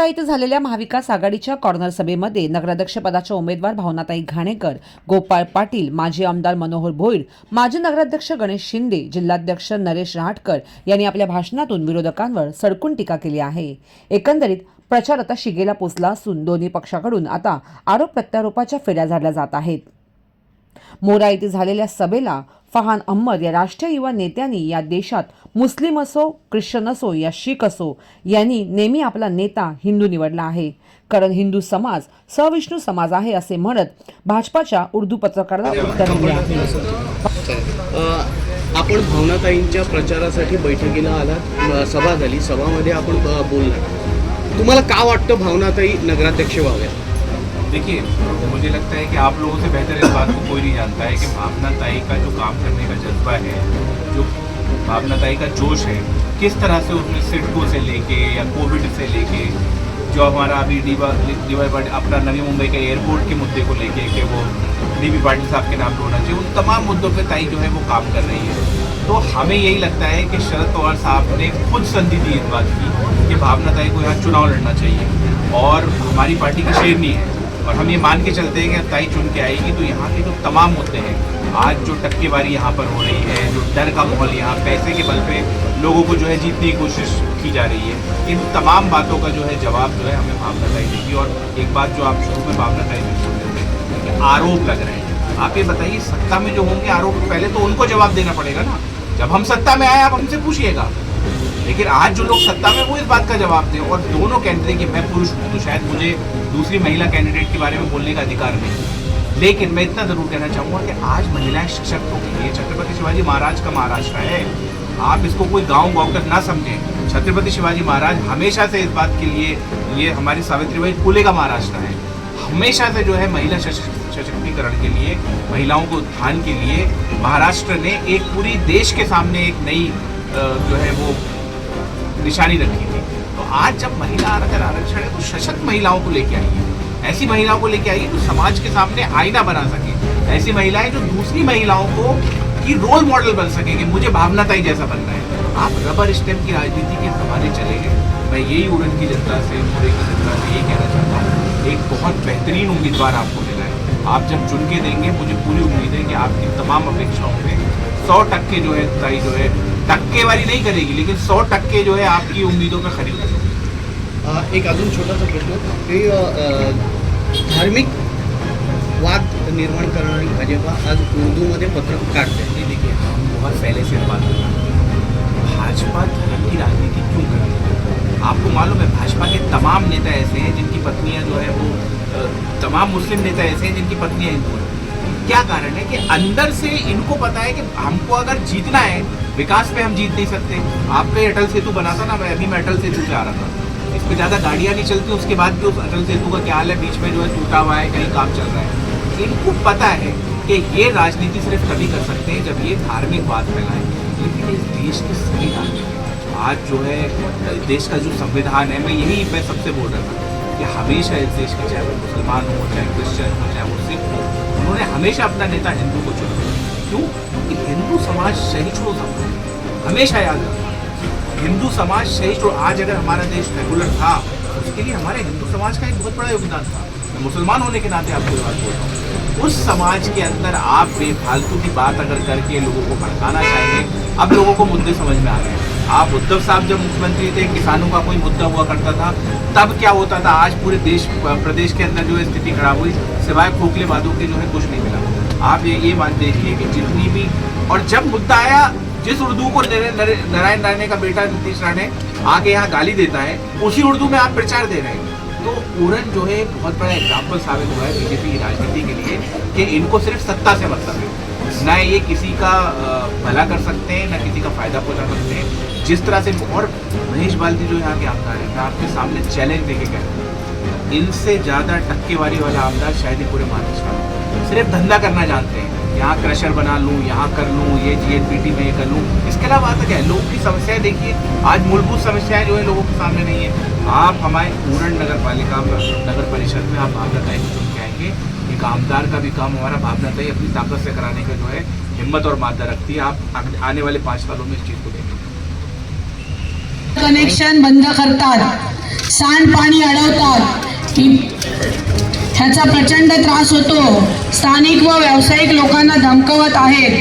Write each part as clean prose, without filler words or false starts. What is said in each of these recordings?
येथे झालेल्या महाविकास आघाडीच्या कॉर्नर सभेमध्ये नगराध्यक्षपदाच्या उमेदवार भावनाताई घाणेकर, गोपाळ पाटील, माजी आमदार मनोहर भोईर, माजी नगराध्यक्ष गणेश शिंदे, जिल्हाध्यक्ष नरेश रहाटकर यांनी आपल्या भाषणातून विरोधकांवर सडकून टीका केली आहे। एकंदरीत प्रचार आता शिगेला पोचला असून दोन्ही पक्षाकडून आता आरोप प्रत्यारोपाच्या फेऱ्या झाडल्या जात आहेत। मोरा येथे झालेल्या सभेला फहान अहमद या राष्ट्रीय युवा नेत्यांनी या देशात मुस्लिम असो, ख्रिश्चन असो या शीख असो यांनी नेहमी आपला नेता हिंदू निवडला आहे, कारण हिंदू समाज सविष्णू समाज आहे असे म्हणत भाजपाच्या उर्दू पत्रकाराला उत्तर दिले आहे। आपण भावनाताईंच्या प्रचारासाठी बैठकीला आलात, सभा झाली, सभामध्ये आपण बोलला, तुम्हाला का वाटतं भावनाताई नगराध्यक्ष व्हाव्या? देखिए, मुझे लगता है कि आप लोगों से बेहतर इस बात को कोई नहीं जानता है कि भावनाताई का जो काम करने का जज्बा है, जो भावनाताई का जोश है, किस तरह से उसने सिडको से लेके या कोविड से लेके जो हमारा अभी अपना नवी मुंबई के एयरपोर्ट के मुद्दे को लेके कि वो डीबी पाटिल साहब के नाम पे होना चाहिए, उन तमाम मुद्दों पे ताई जो है वो काम कर रही है। तो हमें यही लगता है कि शरद पवार साहब ने खुद संधि दी इस बात की कि भावनाताई को यहाँ चुनाव लड़ना चाहिए और हमारी पार्टी की शेरनी है और हम ये मान के चलते हैं कि ताई चुन के आएगी तो यहाँ के जो तमाम मुद्दे हैं, आज जो टक्केवारी यहाँ पर हो रही है, जो डर का माहौल यहाँ पैसे के बल पे लोगों को जो है जीतने की कोशिश की जा रही है, इन तमाम बातों का जो है जवाब जो है हमें भावनाताई देगी। और एक बात जो आप शुरू में भावनाताई में सुन रहे थे कि आरोप लग रहे हैं, आप ये बताइए सत्ता में जो होंगे आरोप पहले तो उनको जवाब देना पड़ेगा ना, जब हम सत्ता में आए आप हमसे पूछिएगा, लेकिन आज जो लोग सत्ता में वो इस बात का जवाब दें। और दोनों कैंडिडेट की, मैं पुरुष हूँ तो शायद मुझे दूसरी महिला कैंडिडेट के बारे में बोलने का अधिकार नहीं, लेकिन मैं इतना जरूर कहना चाहूँगा कि आज महिलाएं सशक्त हो गई है। छत्रपति शिवाजी महाराज का महाराष्ट्र है, आप इसको कोई गाँव गौकर ना समझें। छत्रपति शिवाजी महाराज हमेशा से इस बात के लिए, ये हमारी सावित्रीबाई फुले का महाराष्ट्र है, हमेशा से जो है महिला सशक्तिकरण के लिए, महिलाओं के उत्थान के लिए महाराष्ट्र ने एक पूरी देश के सामने एक नई जो है वो निशानी रखी थी। तो आज जब महिला अगर आरक्षण है तो सशक्त महिलाओं को लेके आइए, ऐसी महिलाओं को लेके आइए जो समाज के सामने आईना बना सके, ऐसी महिलाएं जो दूसरी महिलाओं को की रोल मॉडल बन सके कि मुझे भावनाताई जैसा बनना है। आप रबर स्टैम्प की राजनीति के जमाने चले गए। मैं यही उड़न की जनता से, मुरे की जनता से यही कहना चाहता हूँ, एक बहुत बेहतरीन उम्मीदवार आपको मिला है, आप जब चुन के देंगे मुझे पूरी उम्मीद है कि आपकी तमाम अपेक्षाओं में 100% जो है ताई जो है टक्केवारी नहीं करेगी, लेकिन 100% जो है आपकी उम्मीदों पे खरी उतरेगी। एक अजून छोटासा प्रश्न की धार्मिक वाद निर्माण करणारी भाजपा आज उर्दूमध्ये पत्र काढते हैं। देखिए, हम बहुत पहले से बात कर रहे हैं, भाजपा धर्म की राजनीति क्यों करती है? आपको मालूम है भाजपा के तमाम नेता ऐसे हैं जिनकी पत्नियां जो है वो, तमाम मुस्लिम नेता ऐसे हैं जिनकी पत्नियां हिंदू हैं। क्या कारण है कि अंदर से इनको पता है कि हमको अगर जीतना है, विकास पे हम जीत नहीं सकते। आपका अटल सेतु बना था ना, मैं अटल सेतु से आ रहा था, इस पर ज़्यादा गाड़ियाँ नहीं चलती, उसके बाद भी उस अटल सेतु का क्या हाल है, बीच में जो है टूटा हुआ है, कहीं काम चल रहा है। इनको पता है कि ये राजनीति सिर्फ तभी कर सकते हैं जब ये धार्मिक वाद फैलाएं। लेकिन इस देश के संविधान आज जो है, देश का जो संविधान है, मैं सबसे बोल रहा था कि हमेशा इस देश के, चाहे वो मुसलमान हो, चाहे क्रिश्चियन हो, चाहे वो सिख हो, उन्होंने हमेशा अपना नेता हिंदू को चुना। क्यों? कि हिंदू समाज सहिष्णु समाज है, हमेशा याद रखना, हिंदू समाज सहिष्णु। आज अगर हमारा देश सेकुलर था, उसके लिए हमारे हिंदू समाज का एक बहुत बड़ा योगदान था। मुसलमान होने के नाते आपको बात बोल रहा हूँ, उस समाज के अंदर आप बेफालतू की बात अगर करके लोगों को भड़काना चाहेंगे। अब लोगों को मुद्दे समझ में आ गए। आप उद्धव साहब जब मुख्यमंत्री थे, किसानों का कोई मुद्दा हुआ करता था, तब क्या होता था? आज पूरे प्रदेश के अंदर जो है स्थिति खराब हुई, सिवाय खोखले वादों के जो है कुछ नहीं मिला। आप ये मान देखिए कि जितनी भी, और जब मुद्दा आया, जिस उर्दू को नारायण राणे का बेटा नीतीश राणे आके यहाँ गाली देता है, उसी उर्दू में आप प्रचार दे रहे हैं। तो उड़न जो है बहुत बड़ा एग्जाम्पल साबित हुआ है बीजेपी की राजनीति के लिए कि इनको सिर्फ सत्ता से मतलब है, ना ये किसी का भला कर सकते हैं, ना किसी का फायदा पहुंचा सकते हैं। जिस तरह से, और महेश बाल्दी जो यहाँ के आमदार है, मैं आपके सामने चैलेंज देके कह रहा हूँ, इनसे ज़्यादा टक्केवारी वाला आमदार शायद ही पूरे महाराष्ट्र में। सिर्फ धंधा करना जानते हैं, यहाँ क्रशर बना लूँ, यहाँ कर लूँ, ये GNPT में ये कर लूँ, इसके अलावा आता क्या है? लोगों की समस्याएं देखिए, आज मूलभूत समस्याएं जो है लोगों के सामने नहीं है। आप हमारे उड़न नगर पालिका नगर परिषद में आप भावनाताई को चुन के आएंगे, एक आमदार का भी काम हमारा भावनाताई अपनी ताकत से कराने का जो है हिम्मत और मादा रखती है। आप आने वाले 5 सालों में इस चीज़ को देखेंगे। कनेक्शन बंद करतात, सांडपाणी अडवतात, ह्याचा प्रचंड त्रास होतो. स्थानिक व व्यावसायिक लोकांना धमकवत आहेत.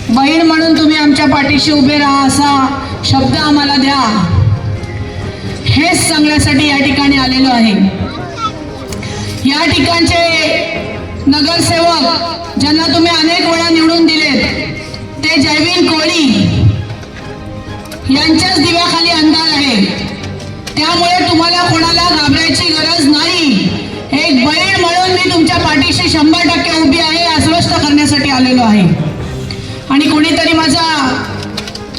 बहीण म्हणून तुम्ही आमच्या पाठीशी उभे राहा असा शब्द आम्हाला द्या. हेच सांगण्यासाठी या ठिकाणी आलेलो आहे. या ठिकाणचे नगरसेवक ज्यांना तुम्ही अनेक वेळा निवडून दिलेत ते जयवीन कोळी यांच्याच दिव्याखाली अंधार आहे. त्यामुळे तुम्हाला कोणाला घाबरायची गरज नाही. एक बहीण म्हणून मी तुमच्या पाठीशी 100% उभी आहे आश्वस्त करण्यासाठी आलेलो आहे. आणि कोणीतरी माझा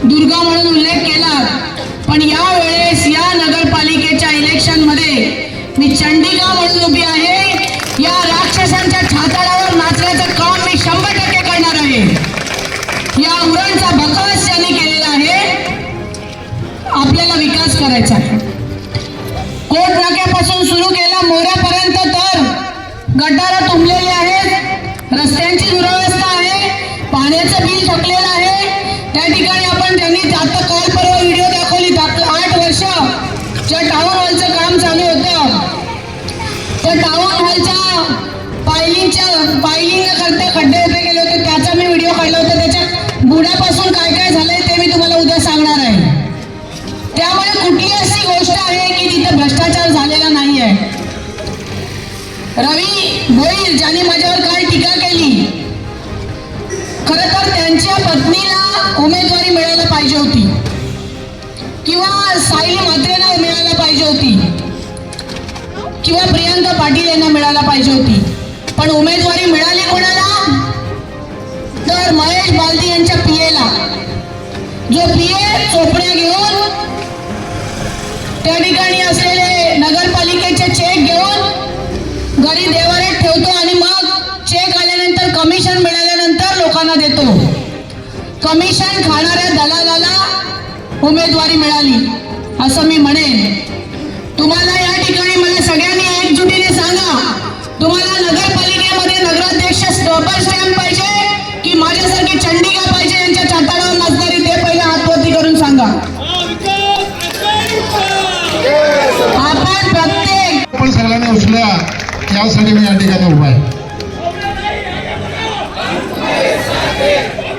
दुर्गा म्हणून उल्लेख केला, पण यावेळेस या नगरपालिकेच्या इलेक्शनमध्ये मी चंडिका म्हणून उभी आहे. या राक्षसांच्या छाताडावर नाचण्याचं काम मी 100% करणार आहे. या उरणचा बकास ज्यांनी केलेला आहे, आपल्याला विकास करायचा आहे. कोट नाक्यापासून सुरू केला मोऱ्यापर्यंत तर गटारं तुंबलेली आहेत, रस्त्यांची दुरावस्था आहे, पाण्याचं बिल थकलेलं आहे. त्या ठिकाणी आपण ज्यांनी आता काल परवा व्हिडिओ दाखवली, 8 वर्ष ज्या टाउन हॉलचं काम चालू होतं, त्या टाउन हॉलच्या पायलिंग करता खड्डे उभे केले होते, त्याचा मी व्हिडिओ काढला होता. त्याच्या बुडापासून काय काय झालंय ते मी तुम्हाला उद्या सांगणार आहे. त्यामुळे कुठली अशी गोष्ट आहे की तिथे भ्रष्टाचार झालेला नाही आहे. रवी भोईर ज्यांनी माझ्यावर काय टीका केली, खरं तर त्यांच्या पत्नीला उमेदवारी मिळायला पाहिजे होती किंवा सायली म्हात्रेंना मिळायला पाहिजे होती किंवा प्रियंका पाटील यांना मिळायला पाहिजे होती. पण उमेदवारी मिळाली कोणाला? तर महेश बालदी यांच्या पीएला, जो पीए चोपड्या घेऊन त्या ठिकाणी असलेले नगरपालिकेचे चेक घेऊन घरी देवाऱ्यात ठेवतो आणि मग चेक आल्यानंतर कमिशन मिळाल्यानंतर लोकांना देतो. कमिशन खाणाऱ्या दलालाला उमेदवारी मिळाली असं मी म्हणेन. तुम्हाला या ठिकाणी मला सगळ्यांनी एकजुटीने सांगा, तुम्हाला नगरपालिकेमध्ये नगराध्यक्ष डबल स्टॅम्प पाहिजे की माझ्यासारखी चंडिका पाहिजे? यांच्या छाताडावर नाचणारी ते पहिले हातवरती करून सांगा. आपण प्रत्येक आपण सगळ्यांनी उचलूया यासाठी मी या ठिकाणी उभा आहे.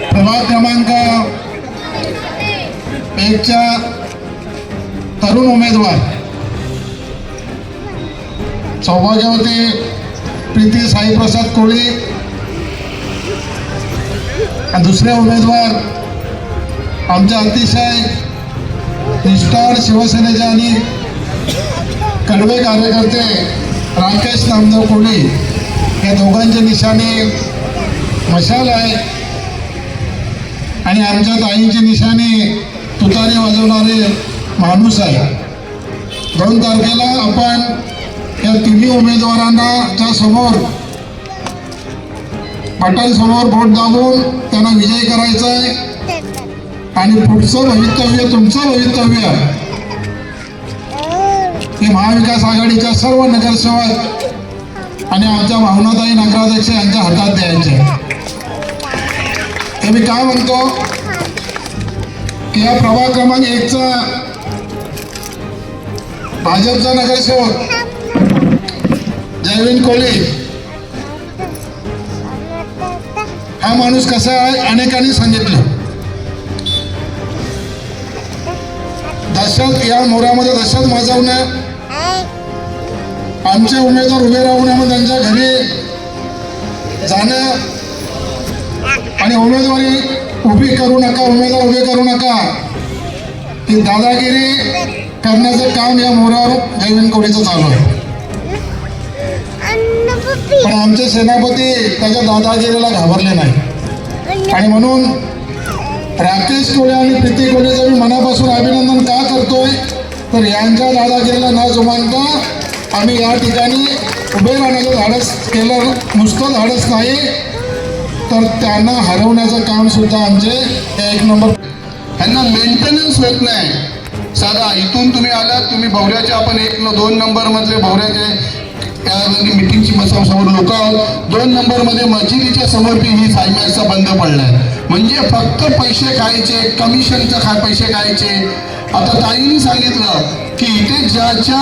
प्रभाग क्रमांक 1च्या तरुण उमेदवार सौभाग्यवती प्रीती साईप्रसाद कोळी आणि दुसरे उमेदवार आमच्या अतिशय निष्ठावान शिवसेनेचे आणि कडवे कार्यकर्ते राकेश नामदेव कोळी, या दोघांचे निशाणे मशाल आहे आणि आमच्या ताईंची निशाणे तुतारी वाजवणारे माणूस आहे. 2 तारखेला आपण या तिन्ही उमेदवारांच्या समोर पाटांसमोर बोट दाबून त्यांना विजयी करायचा आहे आणि पुढचं भवितव्य तुमचं भवितव्य हे महाविकास आघाडीच्या सर्व नगरसेवक आणि आमच्या भावनाताई नगराध्यक्ष यांच्या हातात द्यायचे. ते मी काय म्हणतो की या प्रभाग क्रमांक 1चा भाजपचा नगरसेवक जयवीन कोळी हा माणूस कसा आहे अनेकांनी सांगितलं. दहशत या मोऱ्यामध्ये दहशत माजवणं, आमचे उमेदवार उभे राहून त्यांच्या घरी जाणं आणि उमेदवारी उभी करू नका, उमेदवार उभे करू नका, ही दादागिरी करण्याचं काम या मोऱ्यावर जयवीन कोळीचं चालू आहे. पण आमचे सेनापती त्याच्या दादागिरीला घाबरले नाही आणि म्हणून राकेश कोळे आणि प्रीती कोळेचं मी मनापासून अभिनंदन का करतोय तर यांच्या दादागिरीला न जुमानता आम्ही या ठिकाणी उभे राहण्याचं धाडस केलं. नुसतं धाडस नाही तर त्यांना हरवण्याचं काम सुद्धा आमचे 1 नंबर. यांना मेंटेनन्स होत नाही. साधा इथून तुम्ही आलात, तुम्ही भवऱ्याचे आपण 1-2 नंबरमधले भवऱ्याचे मिटिंगची समोर लोक आहोत. 2 नंबरमध्ये मस्जिदीच्या समोर ही सायमॅक्सचा बंद पडलाय. म्हणजे फक्त पैसे खायचे, कमिशनचं पैसे खायचे आता ताईंनी सांगितलं की इथे ज्याच्या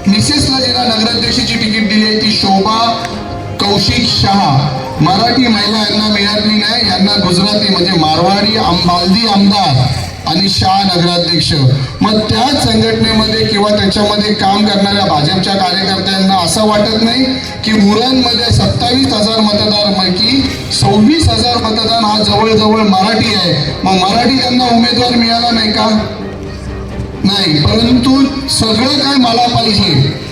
मिसेसला ज्याला नगराध्यक्षाची तिकीट दिली आहे ती शोभा कौशिक शहा, मराठी महिला यांना मिळाली नाही, यांना गुजराती म्हणजे मारवाडी बालदी आमदार आणि शाह नगराध्यक्ष. मग त्याच संघटनेमध्ये किंवा त्याच्यामध्ये काम करणाऱ्या भाजपच्या कार्यकर्त्यांना असं वाटत नाही की उरणमध्ये 27,000 मतदारांपैकी 26,000 मतदान हा जवळजवळ मराठी आहे, मग मराठी त्यांना उमेदवार मिळाला नाही का? नाही. परंतु सगळं काय मला पाहिजे,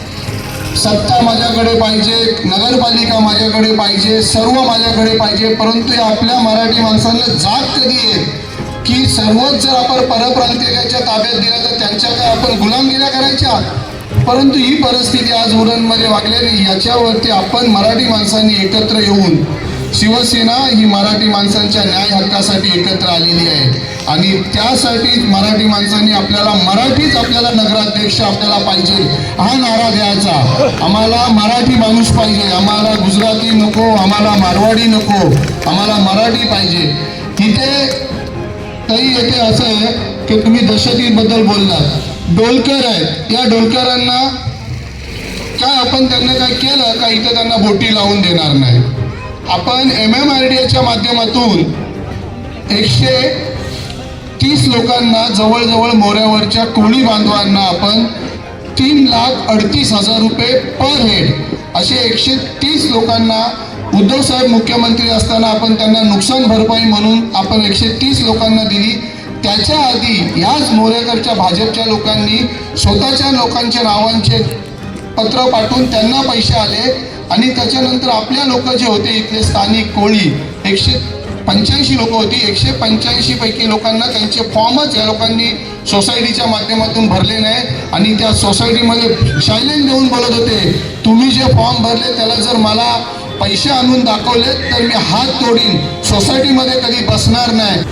सत्ता माझ्याकडे पाहिजे, नगरपालिका माझ्याकडे पाहिजे, सर्व माझ्याकडे पाहिजे, परंतु आपल्या मराठी माणसांना जाग कधी येईल की सर्वच जर आपण परप्रांतीयांच्या ताब्यात दिलं तर त्यांच्या काय आपण गुलामगिऱ्या करायच्या? परंतु ही परिस्थिती आज उरणमध्ये वागलेली, याच्यावरती आपण मराठी माणसांनी एकत्र येऊन शिवसेना ही मराठी माणसांच्या न्याय हक्कासाठी एकत्र आलेली आहे आणि त्यासाठी मराठी माणसांनी आपल्याला नगराध्यक्ष आपल्याला पाहिजे हा नारा द्यायचा. आम्हाला मराठी माणूस पाहिजे, आम्हाला गुजराती नको, आम्हाला मारवाडी नको, आम्हाला मराठी पाहिजे. इथे ताई येथे असं आहे की तुम्ही दहशतीबद्दल बोललात, डोलकर आहेत, या डोलकरांना काय आपण त्यांना काय केलं का इथे त्यांना बोटी लावून देणार नाही. आपण MMRDAच्या माध्यमातून 130 लोकांना जवळजवळ मोऱ्यावरच्या कोळी बांधवांना आपण 3,38,000 रुपये पर हेड असे 130 लोकांना उद्धव साहेब मुख्यमंत्री असताना आपण त्यांना नुकसान भरपाई म्हणून आपण 130 लोकांना दिली. त्याच्या आधी याच मोरेकरच्या भाजपच्या लोकांनी स्वतःच्या लोकांच्या नावांचे पत्र पाठवून त्यांना पैसे आले आणि त्याच्यानंतर आपल्या लोक जे होते इथले स्थानिक कोळी 185 लोक होती, 185 पैकी लोकांना त्यांचे फॉर्मच या लोकांनी सोसायटीच्या माध्यमातून भरले नाही आणि त्या सोसायटीमध्ये शायलेन देऊन बोलत होते, तुम्ही जे फॉर्म भरले त्याला जर मला पैसे आणून दाखवले तर मी हात तोडीन, सोसायटीमध्ये कधी बसणार नाही.